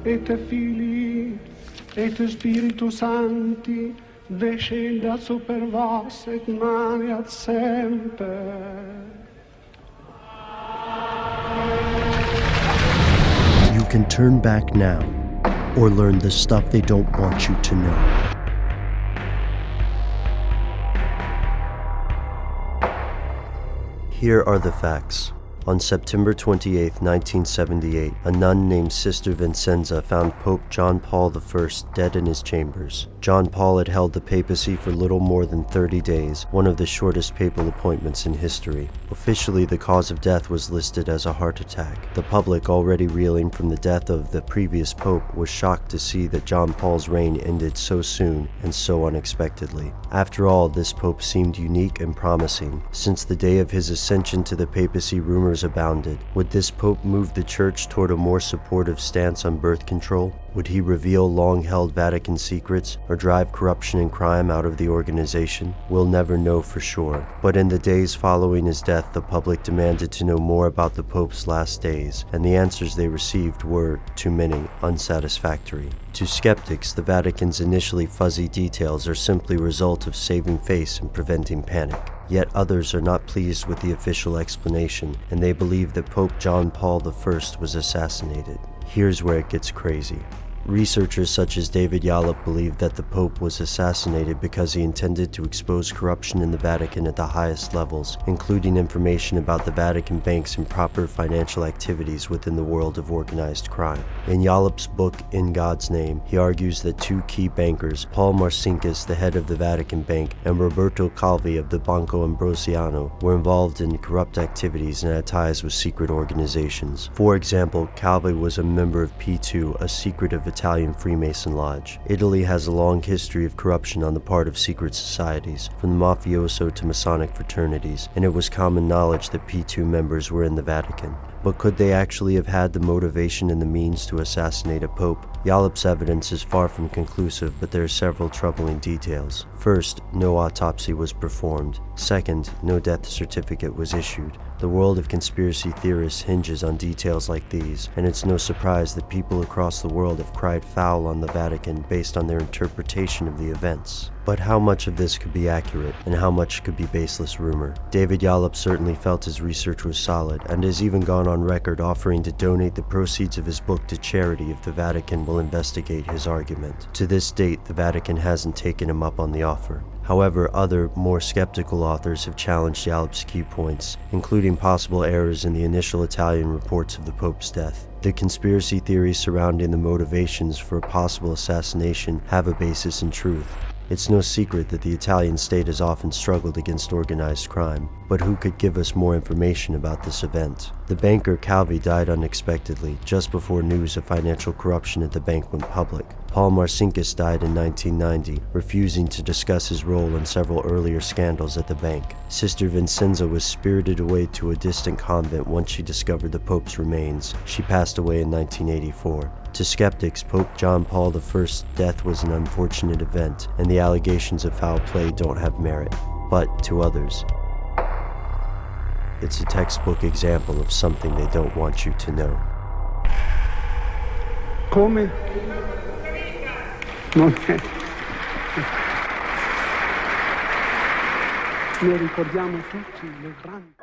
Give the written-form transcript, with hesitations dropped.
et Filii, et Spiritus Sancti, descendat super vos et maneat semper. You can turn back now, or learn the stuff they don't want you to know. Here are the facts. On September 28, 1978, a nun named Sister Vincenza found Pope John Paul I dead in his chambers. John Paul had held the papacy for little more than 30 days, one of the shortest papal appointments in history. Officially, the cause of death was listed as a heart attack. The public, already reeling from the death of the previous pope, was shocked to see that John Paul's reign ended so soon and so unexpectedly. After all, this pope seemed unique and promising. Since the day of his ascension to the papacy, rumors abounded. Would this pope move the church toward a more supportive stance on birth control? Would he reveal long-held Vatican secrets or drive corruption and crime out of the organization? We'll never know for sure. But in the days following his death, the public demanded to know more about the Pope's last days, and the answers they received were, to many, unsatisfactory. To skeptics, the Vatican's initially fuzzy details are simply a result of saving face and preventing panic. Yet others are not pleased with the official explanation, and they believe that Pope John Paul I was assassinated. Here's where it gets crazy. Researchers such as David Yallop believe that the Pope was assassinated because he intended to expose corruption in the Vatican at the highest levels, including information about the Vatican bank's improper financial activities within the world of organized crime. In Yallop's book, In God's Name, he argues that two key bankers, Paul Marcinkus, the head of the Vatican Bank, and Roberto Calvi of the Banco Ambrosiano, were involved in corrupt activities and had ties with secret organizations. For example, Calvi was a member of P2, a secretive Italian Freemason lodge. Italy has a long history of corruption on the part of secret societies, from the mafioso to Masonic fraternities, and it was common knowledge that P2 members were in the Vatican. But could they actually have had the motivation and the means to assassinate a pope? Yallop's evidence is far from conclusive, but there are several troubling details. First, no autopsy was performed. Second, no death certificate was issued. The world of conspiracy theorists hinges on details like these, and it's no surprise that people across the world have cried foul on the Vatican based on their interpretation of the events. But how much of this could be accurate, and how much could be baseless rumor? David Yallop certainly felt his research was solid, and has even gone on record offering to donate the proceeds of his book to charity if the Vatican will investigate his argument. To this date, the Vatican hasn't taken him up on the offer. However, other, more skeptical authors have challenged Yallop's key points, including possible errors in the initial Italian reports of the Pope's death. The conspiracy theories surrounding the motivations for a possible assassination have a basis in truth. It's no secret that the Italian state has often struggled against organized crime, but who could give us more information about this event? The banker Calvi died unexpectedly, just before news of financial corruption at the bank went public. Paul Marcinkus died in 1990, refusing to discuss his role in several earlier scandals at the bank. Sister Vincenza was spirited away to a distant convent once she discovered the Pope's remains. She passed away in 1984. To skeptics, Pope John Paul I's death was an unfortunate event, and the allegations of foul play don't have merit. But to others, it's a textbook example of something they don't want you to know. Come? Non è. Noi ricordiamo tutti le grandi